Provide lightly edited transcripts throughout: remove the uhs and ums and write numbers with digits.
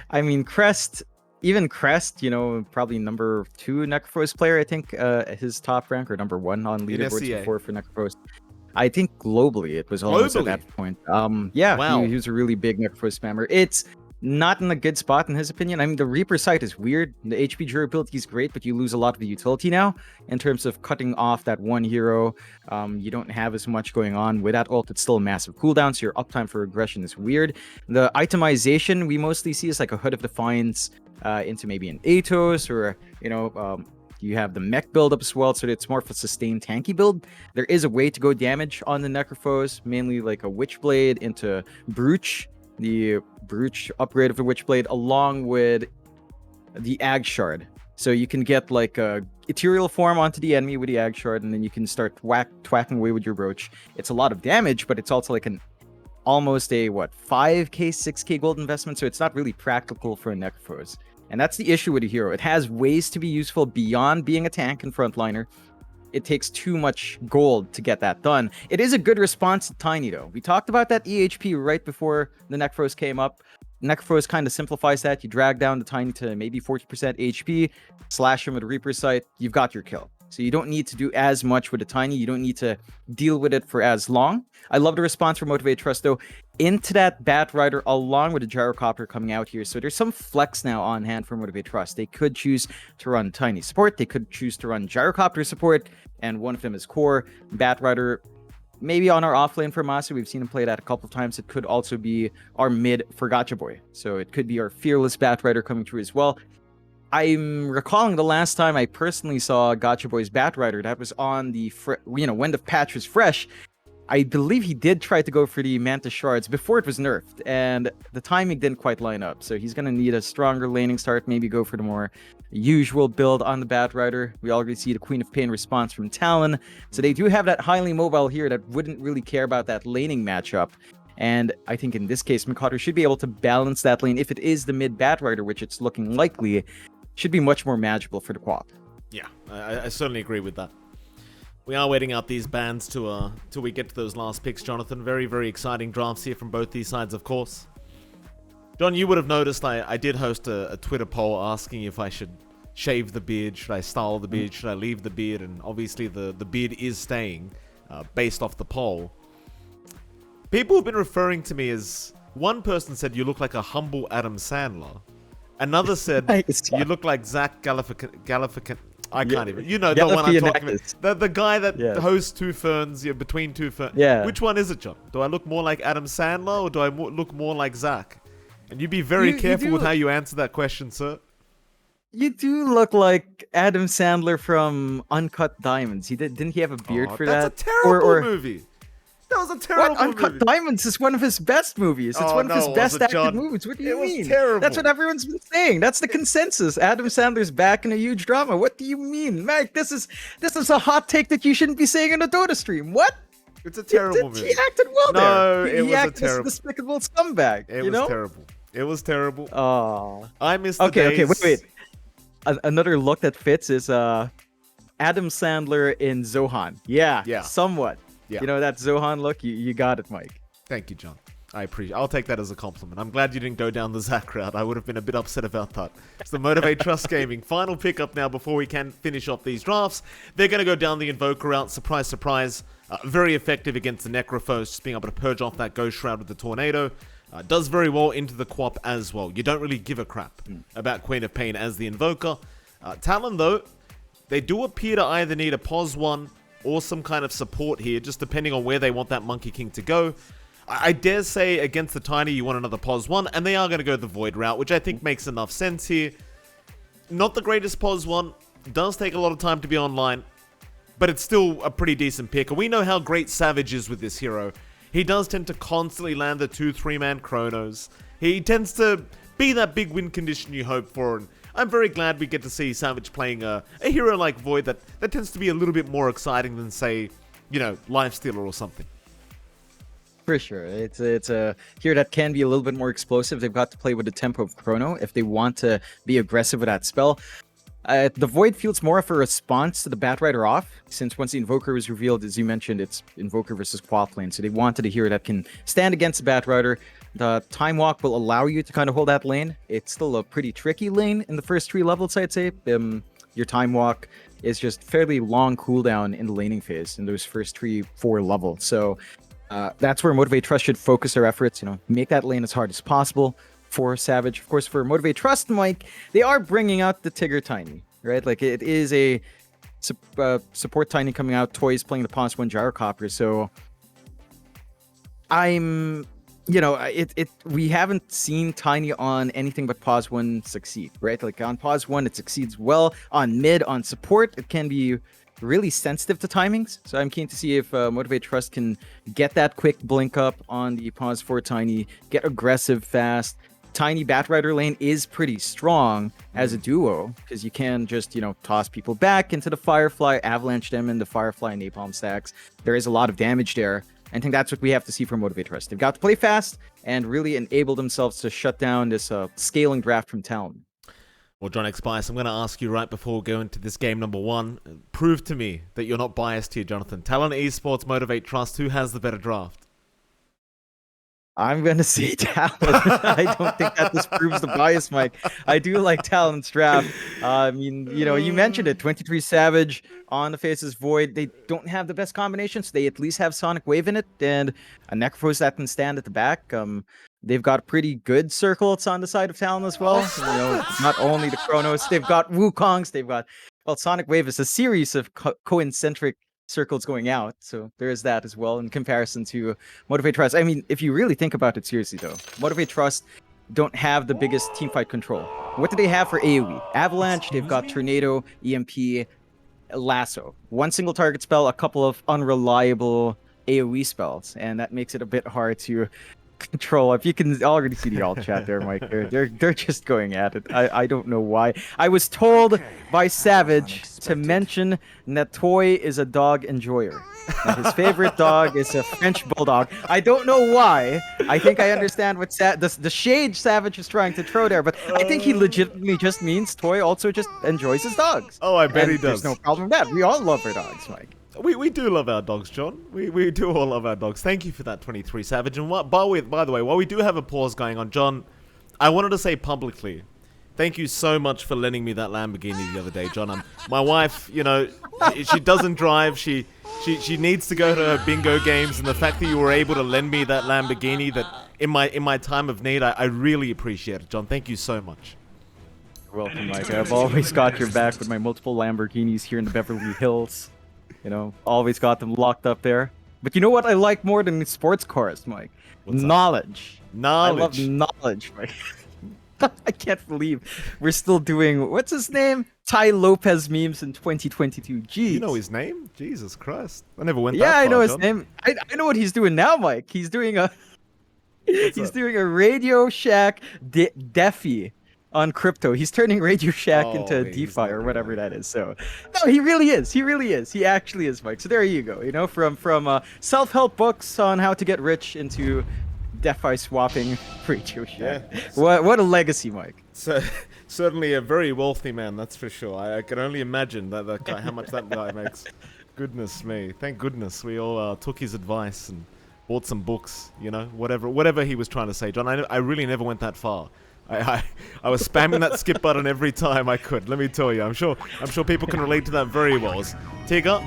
I mean, Crest, even Crest, probably number 2 Necrophos player, I think, his top rank, or number 1 on leaderboards SCA. before for Necrophos. I think globally it was almost at that point. Yeah, Wow. he was a really big Necrophos spammer. It's not in a good spot in his opinion. I mean, the Reaper site is weird. The HP durability is great, but you lose a lot of the utility now in terms of cutting off that one hero. You don't have as much going on. With that ult, it's still a massive cooldown, so your uptime for aggression is weird. The itemization we mostly see is like a Hood of Defiance into maybe an Atos, or, you have the mech build up as well, so it's more of a sustained tanky build. There is a way to go damage on the Necrophos, mainly like a Witchblade into Brooch, the Brooch upgrade of the Witchblade, along with the Ag Shard. So you can get like a ethereal form onto the enemy with the Ag Shard, and then you can start twacking away with your Roach. It's a lot of damage, but it's also like almost a 5k 6k gold investment, so it's not really practical for a Necrophos. And that's the issue with a hero. It has ways to be useful beyond being a tank and frontliner. It takes too much gold to get that done. It is a good response to Tiny, though. We talked about that EHP right before the Necrophos came up. Necrophos kind of simplifies that. You drag down the Tiny to maybe 40% HP, slash him with a Reaper Sight, you've got your kill. So you don't need to do as much with the Tiny. You don't need to deal with it for as long. I love the response from Motivate.Trust, though, into that Bat Rider along with the Gyrocopter coming out here. So there's some flex now on hand for Motivate.Trust. They could choose to run Tiny support. They could choose to run Gyrocopter support, and one of them is core. Bat Rider, maybe on our offlane for Masu. We've seen him play that a couple of times. It could also be our mid for Gacha Boy. So it could be our fearless Bat Rider coming through as well. I'm recalling the last time I personally saw Gacha Boy's Bat Rider. That was on the, when the patch was fresh. I believe he did try to go for the Manta Shards before it was nerfed, and the timing didn't quite line up. So he's going to need a stronger laning start, maybe go for the more usual build on the Bat Rider. We already see the Queen of Pain response from Talon. So they do have that highly mobile here that wouldn't really care about that laning matchup. And I think in this case, Mikoto should be able to balance that lane. If it is the mid Bat Rider, which it's looking likely, should be much more manageable for the quad. Yeah, I certainly agree with that. We are waiting out these bans till we get to those last picks, Jonathan. Very, very exciting drafts here from both these sides, of course. John, you would have noticed I did host a Twitter poll asking if I should shave the beard, should I style the beard, should I leave the beard, and obviously the beard is staying based off the poll. People have been referring to me as, one person said you look like a humble Adam Sandler. Another said you look like Zach Galifianakis. I can't even. You know the one I'm talking about. The guy that hosts Two Ferns, between Two Ferns. Yeah. Which one is it, John? Do I look more like Adam Sandler or do I look more like Zach? And you be very careful with how you answer that question, sir. You do look like Adam Sandler from Uncut Diamonds. Didn't he have a beard for that? That's a terrible movie. That was a terrible movie. Uncut Diamonds is one of his best movies. It's one of his best acted movies. What do you mean? It was terrible. That's what everyone's been saying. That's the consensus. Adam Sandler's back in a huge drama. What do you mean? Mike, this is a hot take that you shouldn't be saying in a Dota stream. What? It's a terrible movie. He acted well there. No, it was acted a terrible... as a despicable scumbag. It was terrible. It was terrible. Oh. I miss the days... Okay, wait. Another look that fits is Adam Sandler in Zohan. Yeah. Somewhat. Yeah. You know that Zohan look? You got it, Mike. Thank you, John. I appreciate it. I'll take that as a compliment. I'm glad you didn't go down the Zach route. I would have been a bit upset about that. It's the Motivate.Trust Gaming final pickup now before we can finish off these drafts. They're going to go down the Invoker route. Surprise, surprise. Very effective against the Necrophos, just being able to purge off that Ghost Shroud with the Tornado. Does very well into the Quap as well. You don't really give a crap about Queen of Pain as the Invoker. Talon, though, they do appear to either need a POS 1 or some kind of support here, just depending on where they want that Monkey King to go. I dare say against the Tiny, you want another POS 1, and they are going to go the Void route, which I think makes enough sense here. Not the greatest POS 1, does take a lot of time to be online, but it's still a pretty decent pick. And we know how great Savage is with this hero. He does tend to constantly land the 2-3-man chronos. He tends to be that big win condition you hope for, and I'm very glad we get to see Savage playing a hero like Void that tends to be a little bit more exciting than, say, Lifestealer or something. For sure. It's a hero that can be a little bit more explosive. They've got to play with the tempo of Chrono if they want to be aggressive with that spell. The Void feels more of a response to the Bat Rider off, since once the Invoker was revealed, as you mentioned, it's Invoker versus Quap lane. So they wanted a hero that can stand against the Bat Rider. The Time Walk will allow you to kind of hold that lane. It's still a pretty tricky lane in the first 3 levels, I'd say. Your Time Walk is just fairly long cooldown in the laning phase in those first 3-4 levels. So that's where Motivate.Trust should focus their efforts. Make that lane as hard as possible for Savage. Of course, for Motivate.Trust, Mike, they are bringing out the Tigger Tiny, right? Like it is a support Tiny coming out. Toys playing the Pause 1 Gyrocopter. So we haven't seen Tiny on anything but Pause 1 succeed, right? Like on Pause 1, it succeeds well. On mid, on support, it can be really sensitive to timings. So I'm keen to see if Motivate.Trust can get that quick blink up on the Pause 4 Tiny, get aggressive fast. Tiny Batrider lane is pretty strong as a duo because you can just, toss people back into the Firefly, avalanche them in the Firefly and Napalm stacks. There is a lot of damage there. I think that's what we have to see from Motivate.Trust. They've got to play fast and really enable themselves to shut down this scaling draft from Talon. Well, JohnXfire, I'm going to ask you right before we go into this game number 1. Prove to me that you're not biased here, Jonathan. Talon, Esports, Motivate.Trust, who has the better draft? I'm going to say Talon. I don't think that disproves the bias, Mike. I do like Talon's draft. You mentioned it. 23 Savage on the Faces Void. They don't have the best combinations. They at least have Sonic Wave in it and a Necrophos that can stand at the back. They've got pretty good circles on the side of Talon as well. Not only the Chronos, they've got Wukongs. They've got, Sonic Wave is a series of coincentric circles going out, so there is that as well in comparison to Motivate.Trust. I mean, if you really think about it seriously though, Motivate.Trust don't have the biggest teamfight control. What do they have for AoE? Avalanche, they've got Tornado, EMP, Lasso. One single target spell, a couple of unreliable AoE spells, and that makes it a bit hard to control. If you can already see the alt chat there, Mike, they're just going at it. I don't know why. I was told by Savage to mention that Toy is a dog enjoyer. That his favorite dog is a French bulldog. I don't know why. I think I understand what the shade Savage is trying to throw there, but I think he legitimately just means Toy also just enjoys his dogs. Oh, I bet he does. There's no problem with that. We all love our dogs, Mike. We do love our dogs, John. We do all love our dogs. Thank you for that, 23 Savage. And by the way, while we do have a pause going on, John, I wanted to say publicly, thank you so much for lending me that Lamborghini the other day, John. My wife, she doesn't drive. She needs to go to her bingo games, and the fact that you were able to lend me that Lamborghini, that in my time of need, I really appreciate it, John. Thank you so much. You're welcome, Mike. I've always got your back with my multiple Lamborghinis here in the Beverly Hills. Always got them locked up there. But you know what I like more than sports cars, Mike? Knowledge. I love knowledge, Mike. I can't believe we're still doing, what's his name? Ty Lopez memes in 2022. Jeez. You know his name? Jesus Christ. I never went that far, I know his John. name. I know what he's doing now, Mike. He's doing a doing a Radio Shack Defi on crypto. He's turning Radio Shack into DeFi or whatever that is. So no, he really is. He actually is, Mike. So there you go. From self-help books on how to get rich into DeFi swapping Radio Shack. Yeah. What a legacy, Mike. So certainly a very wealthy man, that's for sure. I can only imagine that guy, how much that guy makes. Goodness me. Thank goodness we all took his advice and bought some books, whatever he was trying to say. John, I really never went that far. I was spamming that skip button every time I could. Let me tell you, I'm sure people can relate to that very well. Tigger,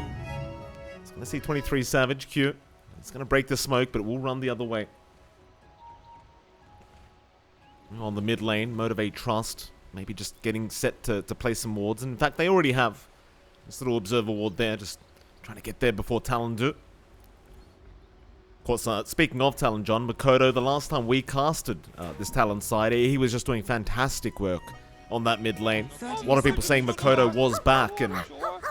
it's gonna see 23 Savage. Cute. It's gonna break the smoke, but it will run the other way. On the mid lane, Motivate.Trust, maybe just getting set to play some wards. In fact, they already have this little observer ward there, just trying to get there before Talon do. Of course, speaking of Talon, John, Makoto, the last time we casted this Talon side, he was just doing fantastic work on that mid lane. A lot of people saying Makoto was back, and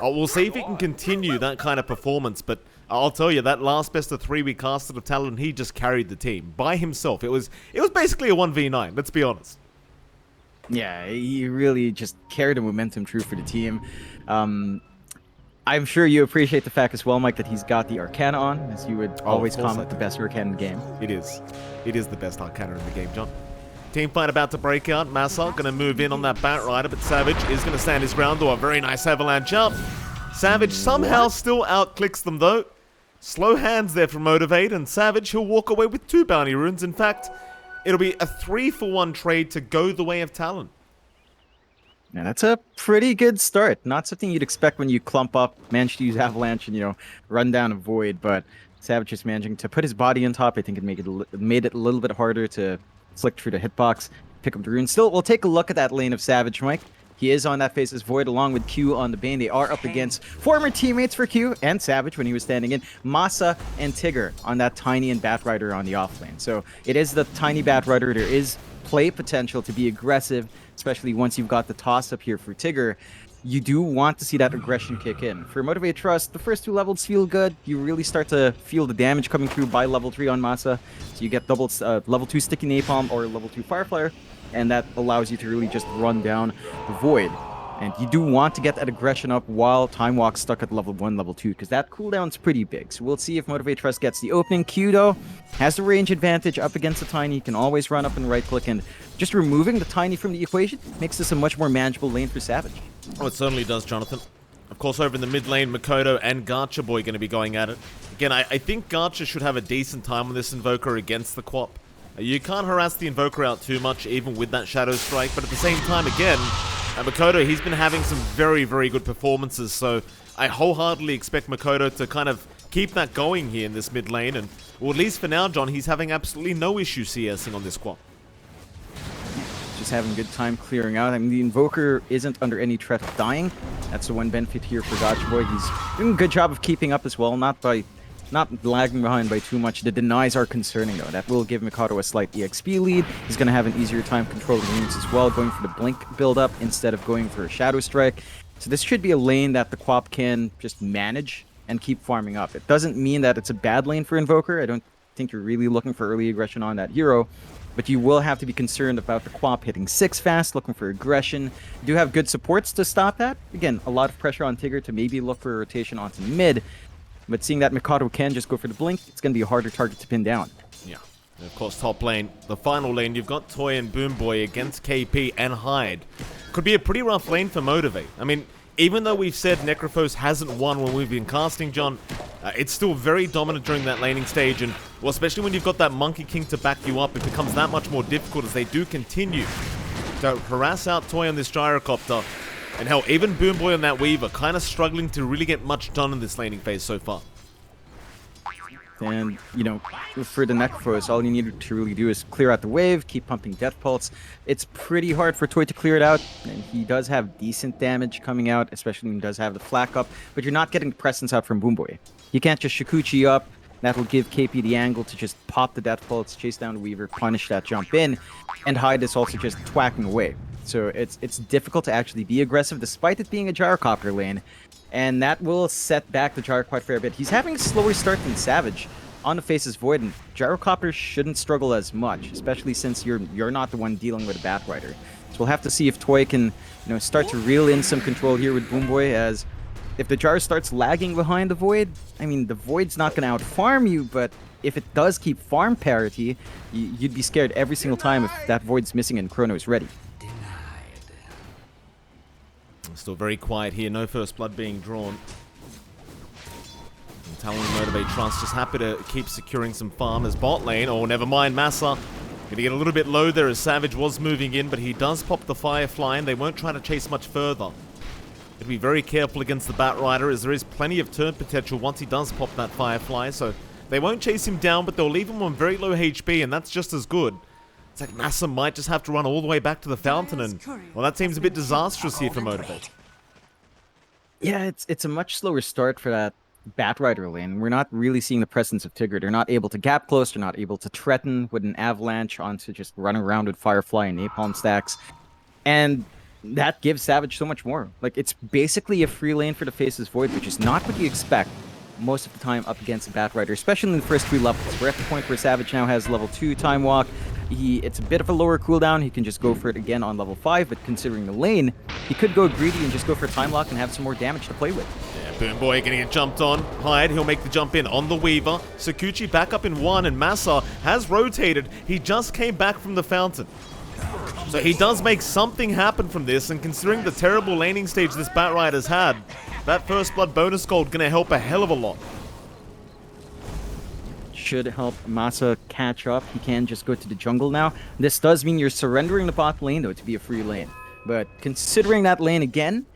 we'll see if he can continue that kind of performance, but I'll tell you, that last best of 3 we casted of Talon, he just carried the team by himself. It was basically a 1v9, let's be honest. Yeah, he really just carried the momentum through for the team. I'm sure you appreciate the fact as well, Mike, that he's got the Arcana on, as you would always comment the best Arcana in the game. It is the best Arcana in the game, John. Team fight about to break out. Massa going to move in on that Batrider, but Savage is going to stand his ground. A very nice avalanche up. Savage somehow still outclicks them, though. Slow hands there from Motivate, and Savage, he'll walk away with 2 bounty runes. In fact, it'll be a 3-for-1 trade to go the way of Talon. Yeah, that's a pretty good start. Not something you'd expect when you clump up, manage to use Avalanche, and run down a Void. But Savage is managing to put his body on top. I think it made it a little bit harder to flick through the hitbox, pick up the rune. Still, we'll take a look at that lane of Savage, Mike. He is on that Faceless Void along with Q on the Bane. They are up against former teammates for Q and Savage when he was standing in. Masa and Tigger on that Tiny and Batrider on the off lane. So it is the Tiny Batrider. There is play potential to be aggressive, especially once you've got the toss up here for Tigger. You do want to see that aggression kick in. For Motivate.Trust, the first 2 levels feel good. You really start to feel the damage coming through by level 3 on Masa. So you get double level 2 Sticky Napalm or level 2 Fireflyer, and that allows you to really just run down the Void. And you do want to get that aggression up while Time Walk's stuck at level 1, level 2, because that cooldown's pretty big. So we'll see if Motivate.Trust gets the opening. Q, though, has the range advantage up against the Tiny. He can always run up and right-click, and just removing the Tiny from the equation makes this a much more manageable lane for Savage. Oh, it certainly does, Jonathan. Of course, over in the mid lane, Makoto and Garcha Boy going to be going at it. Again, I think Garcha should have a decent time on this Invoker against the Quap. You can't harass the Invoker out too much, even with that Shadow Strike, but at the same time, again, Makoto, he's been having some very, very good performances, so I wholeheartedly expect Makoto to kind of keep that going here in this mid lane, and well, at least for now, John, he's having absolutely no issue CSing on this Quap. Just having a good time clearing out. I mean, the Invoker isn't under any threat of dying. That's the one benefit here for Gotcha Boy. He's doing a good job of keeping up as well, not lagging behind by too much. The denies are concerning, though. That will give Mikado a slight EXP lead. He's going to have an easier time controlling runes as well, going for the Blink build-up instead of going for a Shadow Strike. So this should be a lane that the Quap can just manage and keep farming up. It doesn't mean that it's a bad lane for Invoker. I don't think you're really looking for early aggression on that hero, but you will have to be concerned about the Quap hitting 6 fast, looking for aggression. You do have good supports to stop that. Again, a lot of pressure on Tigger to maybe look for a rotation onto mid, but seeing that Mikado can just go for the Blink, it's going to be a harder target to pin down. Yeah. And of course, top lane, the final lane, you've got Toy and Boomboy against KP and Hyde. Could be a pretty rough lane for Motivate. I mean, even though we've said Necrophos hasn't won when we've been casting, John, it's still very dominant during that laning stage, and well, especially when you've got that Monkey King to back you up, it becomes that much more difficult as they do continue to harass out Toy on this Gyrocopter. And hell, even Boomboy on that Weaver kind of struggling to really get much done in this laning phase so far. And, for the Necrophos, all you need to really do is clear out the wave, keep pumping Death Pulse. It's pretty hard for Toy to clear it out, and he does have decent damage coming out, especially when he does have the Flak up, but you're not getting the presence out from Boomboy. You can't just Shikuchi up. That will give KP the angle to just pop the Death Pulse, chase down the Weaver, punish that jump in, and Hyde is also just twacking away. So it's difficult to actually be aggressive, despite it being a Gyrocopter lane, and that will set back the Gyro quite a fair bit. He's having a slower start than Savage on the Faceless Void, and Gyrocopter shouldn't struggle as much, especially since you're not the one dealing with a Batrider. So we'll have to see if Toy can start to reel in some control here with Boomboy, as if the Jar starts lagging behind the Void, I mean, the Void's not going to out-farm you, but if it does keep farm parity, you'd be scared every single time if that Void's missing and Chrono is ready. Still very quiet here, no first blood being drawn. And Talon and Motivate.Trust just happy to keep securing some farm as bot lane. Oh, never mind, Massa. Gonna get a little bit low there as Savage was moving in, but he does pop the Firefly and they won't try to chase much further. Gotta be very careful against the Batrider, as there is plenty of turn potential once he does pop that Firefly, so they won't chase him down, but they'll leave him on very low HP, and that's just as good. It's like Massa might just have to run all the way back to the fountain, and well, that seems a bit disastrous here for Motivate. Yeah, it's a much slower start for that Batrider lane. We're not really seeing the presence of Tigger. They're not able to gap close. They're not able to threaten with an avalanche onto just running around with Firefly and Napalm stacks. And that gives Savage so much more. Like, it's basically a free lane for the Faceless Void, which is not what you expect most of the time up against a Batrider, especially in the first 3 levels. We're at the point where Savage now has level 2 Time Walk. It's a bit of a lower cooldown. He can just go for it again on level 5, but considering the lane, he could go greedy and just go for Time Lock and have some more damage to play with. Yeah, Boomboy gonna get jumped on. Hyde, he'll make the jump in on the Weaver. Sakuchi back up in 1, and Massa has rotated. He just came back from the fountain. So he does make something happen from this, and considering the terrible laning stage this Batrider's had, that first blood bonus gold gonna help a hell of a lot. should help Masa catch up. He can just go to the jungle now. This does mean you're surrendering the bot lane, though, to be a free lane. But considering that lane again,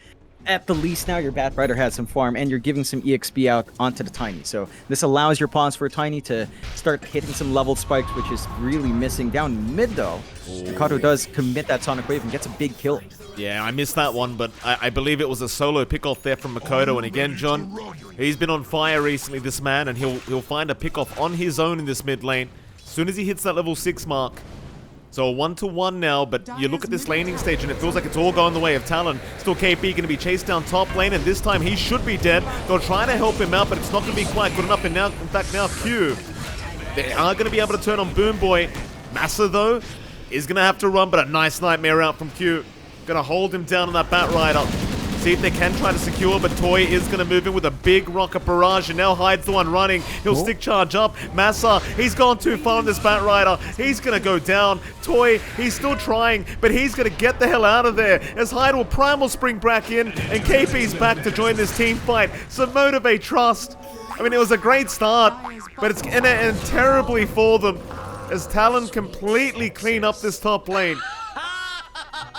at the least now your Bat Rider has some farm, and you're giving some EXP out onto the Tiny. So this allows your pawns for Tiny to start hitting some level spikes, which is really missing. Down mid, though, Mikoto does commit that Sonic Wave and gets a big kill. Yeah, I missed that one, but I believe it was a solo pick-off there from Mikoto. And again, John, he's been on fire recently, this man, and he'll find a pick-off on his own in this mid lane. As soon as he hits that level 6 mark. So a 1-to-1 now, but you look at this laning stage and it feels like it's all going the way of Talon. Still KP going to be chased down top lane, and this time he should be dead. They'll try to help him out, but it's not going to be quite good enough. And now, in fact, now Q, they are going to be able to turn on Boom Boy. Massa, though, is going to have to run, but a nice nightmare out from Q. Going to hold him down on that Bat Rider. See if they can try to secure, but Toy is going to move in with a big rocket barrage, and now Hyde's the one running. He'll stick charge up. Massa, he's gone too far on this Bat Rider. He's going to go down. Toy, he's still trying, but he's going to get the hell out of there as Hyde will Primal Spring back in, and KP's back to join this team fight. So Motivate.Trust. I mean, it was a great start, but it's going to end terribly for them as Talon completely clean up this top lane.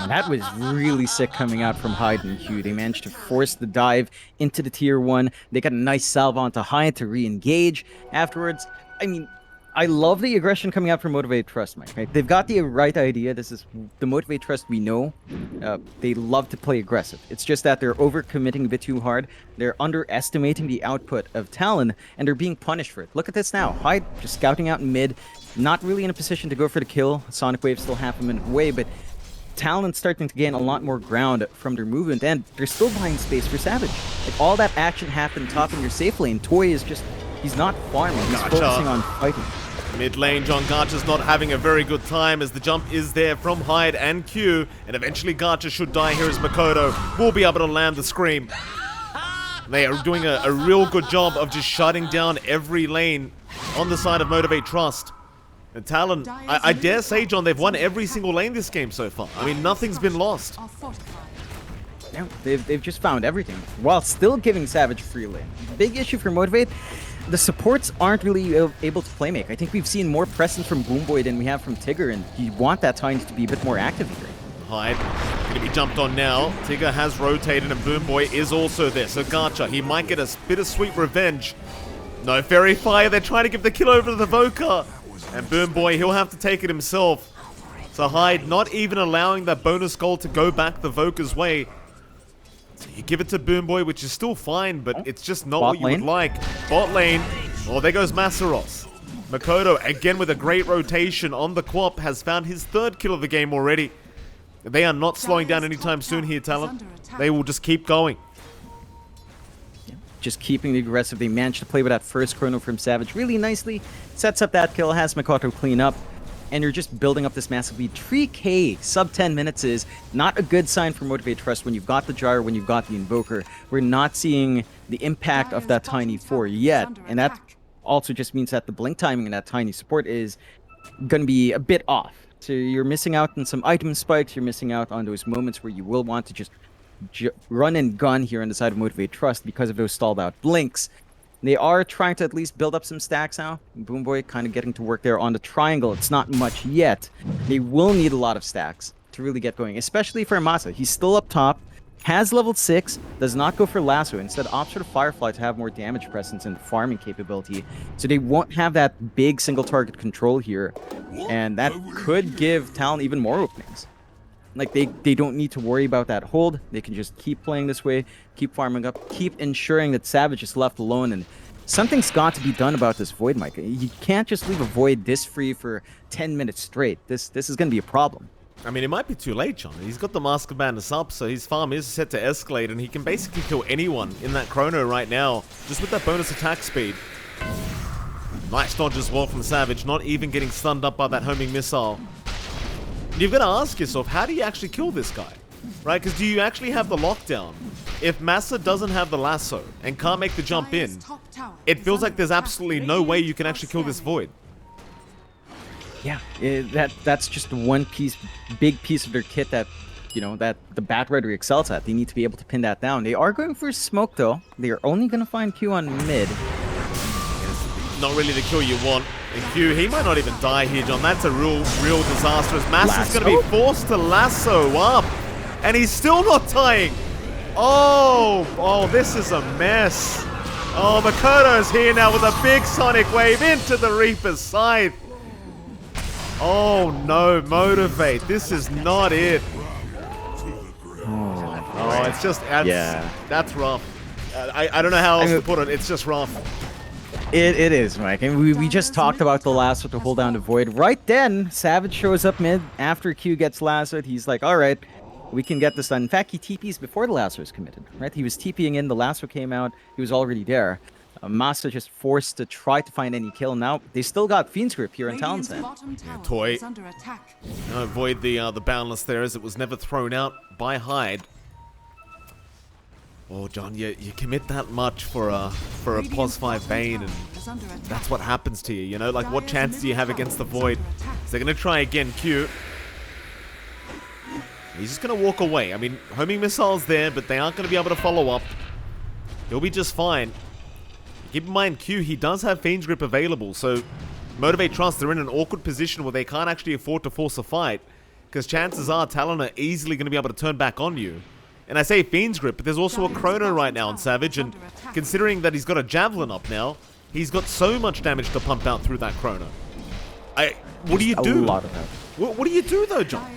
And that was really sick coming out from Hyde and Q. They managed to force the dive into the tier 1. They got a nice salve onto Hyde to re-engage afterwards. I mean, I love the aggression coming out from Motivate.Trust, Mike. Right? They've got the right idea. This is the Motivate.Trust we know. They love to play aggressive. It's just that they're overcommitting a bit too hard. They're underestimating the output of Talon, and they're being punished for it. Look at this now. Hyde just scouting out in mid, not really in a position to go for the kill. Sonic Wave still half a minute away, but Talon's starting to gain a lot more ground from their movement, and they're still buying space for Savage. Like, all that action happened top in your safe lane. Toy is just, he's not farming, he's focusing on fighting. Mid lane, John Garcha's not having a very good time as the jump is there from Hyde and Q, and eventually Garcha should die here as Mikoto will be able to land the scream. They are doing a real good job of just shutting down every lane on the side of Motivate.Trust. And Talon, I dare say, John, they've won every single lane this game so far. I mean, nothing's been lost. Yeah, they've just found everything, while still giving Savage free lane. Big issue for Motivate, the supports aren't really able to play make. I think we've seen more presence from Boomboy than we have from Tigger, and you want that Tiny to be a bit more active here. Hyde going to be jumped on now. Tigger has rotated, and Boomboy is also there. So Garcha, he might get a bittersweet revenge. No Fairy Fire, they're trying to give the kill over to the Voker. And Boom Boy, he'll have to take it himself. So Hyde not even allowing that bonus goal to go back the Voker's way. So you give it to Boom Boy, which is still fine, but it's just not what you would like. Bot lane. Oh, there goes Masaros. Mikoto, again with a great rotation on the Quap, has found his 3rd kill of the game already. They are not slowing down anytime soon here, Talon. They will just keep going. Just keeping the aggressive. They managed to play with that first chrono from Savage really nicely. Sets up that kill, has Mikoto clean up, and you're just building up this massive lead. 3K sub 10 minutes is not a good sign for Motivate.Trust when you've got the Gyre, when you've got the Invoker. We're not seeing the impact of that Tiny 4 yet, and that also just means that the blink timing and that Tiny support is going to be a bit off. So you're missing out on some item spikes, you're missing out on those moments where you will want to just run and gun here on the side of Motivate.Trust because of those stalled out blinks. They are trying to at least build up some stacks now. Boomboy kind of getting to work there on the triangle. It's not much yet. They will need a lot of stacks to really get going, especially for Masa. He's still up top, has level 6, does not go for Lasso, instead opts for the Firefly to have more damage presence and farming capability. So they won't have that big single target control here, and that could give Talon even more openings. Like, they don't need to worry about that hold. They can just keep playing this way, keep farming up, keep ensuring that Savage is left alone, and something's got to be done about this Void, Mike. You can't just leave a Void this free for 10 minutes straight. This is going to be a problem. I mean, it might be too late, John. He's got the Mask of Madness up, so his farm is set to escalate, and he can basically kill anyone in that chrono right now, just with that bonus attack speed. Nice dodge as well from Savage, not even getting stunned up by that homing missile. You've got to ask yourself, how do you actually kill this guy? Right? Because do you actually have the lockdown? If Massa doesn't have the lasso and can't make the jump in, it feels like there's absolutely no way you can actually kill this Void. Yeah, that's just one big piece of their kit that, you know, that the Bat Rider excels at. They need to be able to pin that down. They are going for smoke, though. They are only going to find Q on mid. Not really the kill you want. And Q, he might not even die here, John. That's a real disaster. As Massa's going to be forced to lasso up. And he's still not dying. Oh, this is a mess. Oh, Makoto's here now with a big Sonic Wave into the Reaper's side. Oh no, Motivate. This is not it. Oh, it's just, that's rough. I don't know how else to put it. It's just rough. It is, Mike. And we just talked about the lasso to hold down the Void. Right then, Savage shows up mid after Q gets lassoed. He's like, all right, we can get this done. In fact, he TPs before the lasso is committed, right? He was TPing in, the lasso came out, he was already there. Masa just forced to try to find any kill. Now, they still got Fiend's Grip here in Talon's end. Yeah, Toy. Avoid the Boundless there as it was never thrown out by Hyde. Oh, John, you commit that much for a plus 5 Bane, and that's what happens to you, you know? Like, what chance do you have against the Void? So they're going to try again, Q. He's just going to walk away. I mean, homing missile's there, but they aren't going to be able to follow up. He'll be just fine. Keep in mind, Q, he does have Fiend's Grip available, so Motivate.Trust, they're in an awkward position where they can't actually afford to force a fight, because chances are Talon are easily going to be able to turn back on you. And I say Fiend's Grip, but there's also a Chrono right now on Savage, and considering that he's got a Javelin up now, he's got so much damage to pump out through that Chrono. What do you do? A lot of that. What do you do, though, John?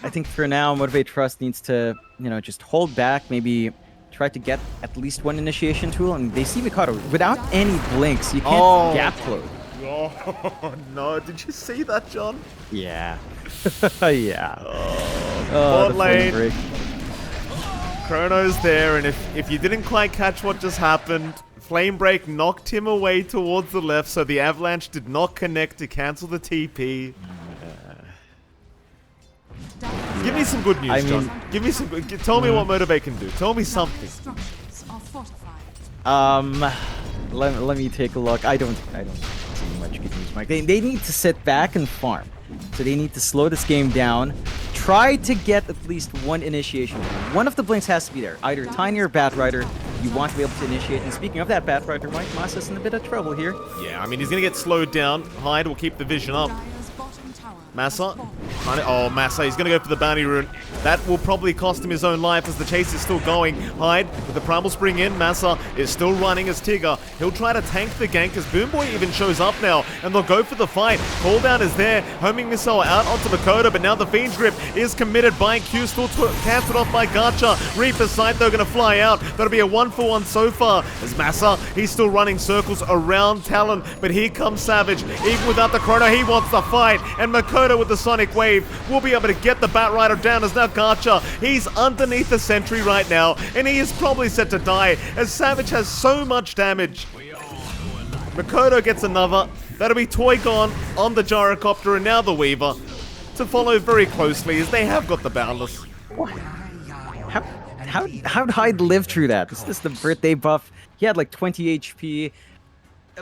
I think for now, Motivate.Trust needs to, just hold back, maybe try to get at least one initiation tool, and they see Mikado. Without any blinks, you can't gap close. Oh, no. Did you see that, John? Yeah. Yeah. Bot lane. Chrono's there, and if you didn't quite catch what just happened, Flame Break knocked him away towards the left, so the Avalanche did not connect to cancel the TP. Give me some good news, John. Give me some. Tell me what Motivate can do. Tell me something. Let me take a look. I don't see much good news, Mike. They need to sit back and farm. So they need to slow this game down. Try to get at least one initiation. One of the blinks has to be there. Either Tiny or Batrider. You want to be able to initiate. And speaking of that Batrider, Mike, Masa's in a bit of trouble here. Yeah, I mean, he's going to get slowed down. Hyde will keep the vision up. Massa. Oh, Massa. He's going to go for the bounty rune. That will probably cost him his own life as the chase is still going. Hyde with the Primal Spring in. Massa is still running as Tigger. He'll try to tank the gank as Boomboy even shows up now. And they'll go for the fight. Cooldown is there. Homing Missile out onto Makoto. But now the Fiend's Grip is committed by Q. Still cancelled off by Gacha. Reaper's side, though, going to fly out. That'll be a 1-for-1 so far. As Massa, he's still running circles around Talon. But here comes Savage. Even without the Chrono, he wants the fight. And Makoto with the Sonic Wave will be able to get the Batrider down as now Gacha. He's underneath the sentry right now, and he is probably set to die as Savage has so much damage. Makoto gets another. That'll be Toy gone on the Gyrocopter, and now the Weaver to follow very closely as they have got the Boundless. How'd Hyde live through that? This is the birthday buff. He had like 20 HP.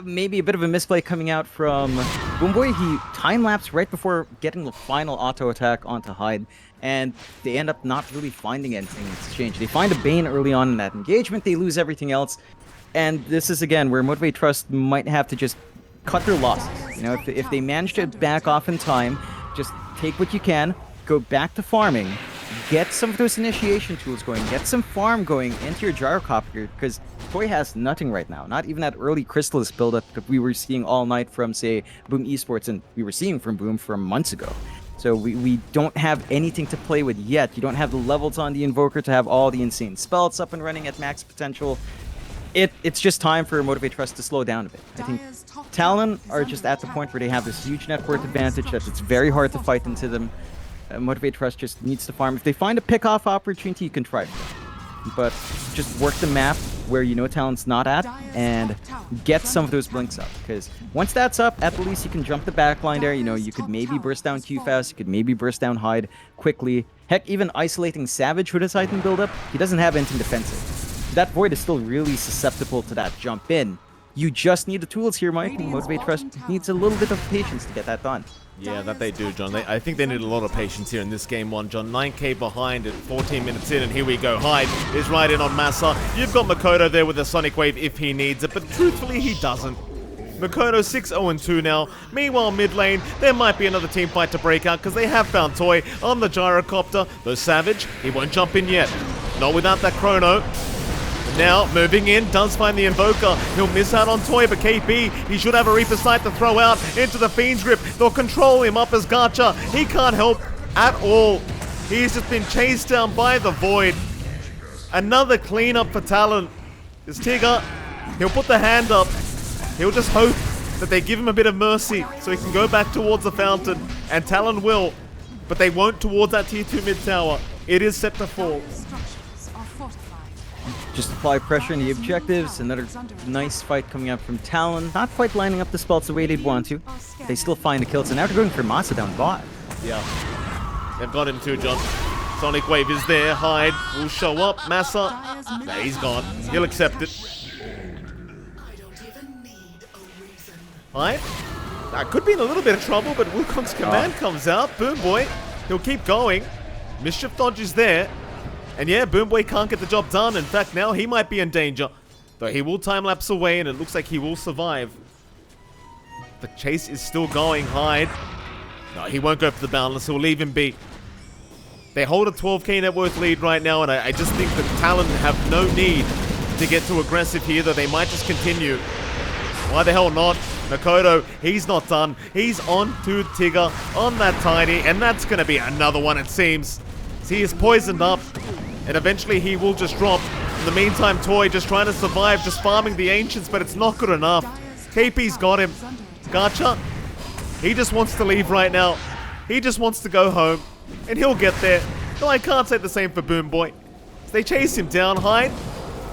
Maybe a bit of a misplay coming out from Boomboy. He time-lapsed right before getting the final auto attack onto Hyde, and they end up not really finding anything in exchange. They find a Bane early on in that engagement, they lose everything else, and this is again where Motivate.Trust might have to just cut their losses. If they manage to back off in time, just take what you can, go back to farming, get some of those initiation tools going, get some farm going into your Gyrocopter, because Toy has nothing right now. Not even that early Chrysalis buildup that we were seeing all night from, say, Boom Esports, and we were seeing from Boom from months ago. So we don't have anything to play with yet. You don't have the levels on the Invoker to have all the insane spells up and running at max potential. It's just time for Motivate.Trust to slow down a bit. I think Talon are just at the point where they have this huge net worth advantage that it's very hard to fight into them. Motivate.Trust just needs to farm. If they find a pick-off opportunity, you can try it. But just work the map where you know Talon's not at and get some of those blinks up. Because once that's up, at least you can jump the backline there. You could maybe burst down Q fast. You could maybe burst down Hyde quickly. Heck, even isolating Savage with his item buildup, he doesn't have anything defensive. That Void is still really susceptible to that jump in. You just need the tools here, Mike. Motivate.Trust needs a little bit of patience to get that done. Yeah, that they do, John. I think they need a lot of patience here in this game one, John. 9k behind at 14 minutes in, and here we go. Hyde is right in on Massa. You've got Makoto there with a Sonic Wave if he needs it, but truthfully, he doesn't. Makoto 6-0-2 now. Meanwhile, mid lane, there might be another team fight to break out because they have found Toy on the gyrocopter. Though Savage, he won't jump in yet. Not without that chrono. Now, moving in, does find the Invoker. He'll miss out on Toy, but KP, he should have a Reaper Sight to throw out into the Fiend's Grip. They'll control him up as Gacha. He can't help at all. He's just been chased down by the Void. Another cleanup for Talon. This Tigger, he'll put the hand up. He'll just hope that they give him a bit of mercy so he can go back towards the fountain. And Talon will, but they won't towards that tier 2 mid tower. It is set to fall. Just apply pressure on the objectives. Another nice fight coming up from Talon. Not quite lining up the spells the way they'd want to. They still find the kills, and now they're going for Masa down bot. Yeah. They've got him too, John. Sonic Wave is there. Hyde will show up. Massa. Nah, he's gone. He'll accept it. Hyde. Could be in a little bit of trouble, but Wukong's command comes out. Boom Boy. He'll keep going. Mischief Dodge is there. And yeah, Boom Boy can't get the job done. In fact, now he might be in danger. Though he will time-lapse away, and it looks like he will survive. The chase is still going. Hyde. No, he won't go for the Boundless. He'll leave him be. They hold a 12k net worth lead right now, and I just think that Talon have no need to get too aggressive here, though they might just continue. Why the hell not? Makoto, he's not done. He's on to Tigger, on that Tiny, and that's going to be another one, it seems. He is poisoned up, and eventually he will just drop. In the meantime, Toy just trying to survive, just farming the Ancients, but it's not good enough. KP's got him. Gacha, he just wants to leave right now. He just wants to go home, and he'll get there. No, I can't say the same for Boom Boy. They chase him down. Hyde,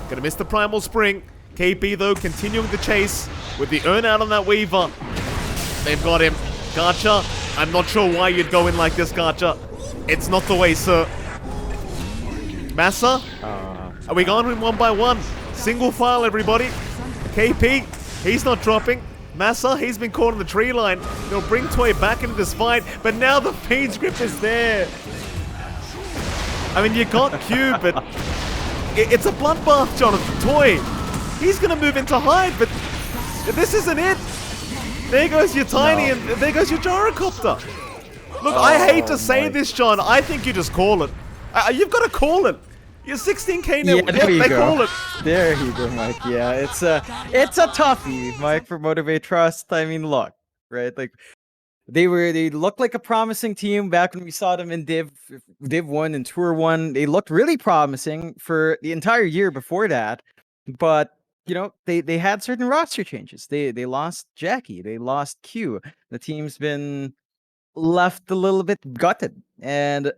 gonna miss the Primal Spring. KP, though, continuing the chase with the earn out on that Weaver. They've got him. Gacha, I'm not sure why you'd go in like this, Gacha. It's not the way, sir. Massa? Are we going in one by one? Single file, everybody. KP, he's not dropping. Massa, he's been caught on the tree line. They'll bring Toy back into this fight, but now the Fiend's Grip is there. I mean, you got Q, but it's a bloodbath, Jonathan. Toy, he's going to move into Hyde, but this isn't it. There goes your Tiny, and there goes your gyrocopter. Look, I hate to say this, John. I think you just call it. You've got to call it. You're 16k now. Yeah, there you they go. call it. There you go, Mike. Yeah, it's a toughie, Mike, for Motivate.Trust. I mean, look, right? Like they looked like a promising team back when we saw them in Div 1 and Tour 1. They looked really promising for the entire year before that, but you know, they had certain roster changes. They lost Jackie. They lost Q. The team's been left a little bit gutted, and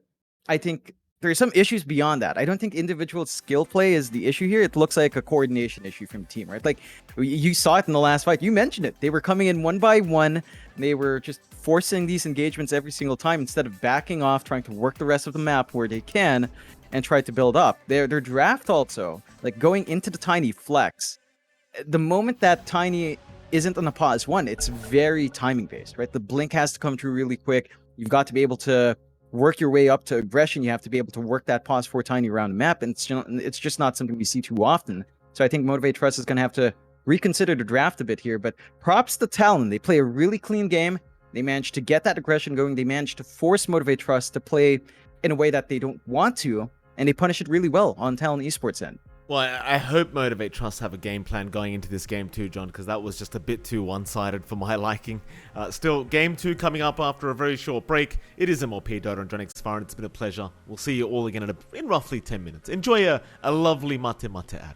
I think there's some issues beyond that. I don't think individual skill play is the issue here. It looks like a coordination issue from the team, right? Like you saw it in the last fight. You mentioned it. They were coming in one by one. They were just forcing these engagements every single time instead of backing off, trying to work the rest of the map where they can and try to build up. Their draft also, like going into the Tiny flex, the moment that Tiny isn't on the pause one, it's very timing based, right? The blink has to come through really quick. You've got to be able to work your way up to aggression. You have to be able to work that pause 4 Tiny around the map, and it's just not something we see too often. So I think Motivate.Trust is going to have to reconsider the draft a bit here, but props to Talon. They play a really clean game. They managed to get that aggression going. They managed to force Motivate.Trust to play in a way that they don't want to, and they punish it really well on Talon Esports end. Well, I hope Motivate.Trust have a game plan going into this game too, John, because that was just a bit too one-sided for my liking. Still, game 2 coming up after a very short break. It is MLP and johnxfire, and it's been a pleasure. We'll see you all again in roughly 10 minutes. Enjoy a lovely mate ad.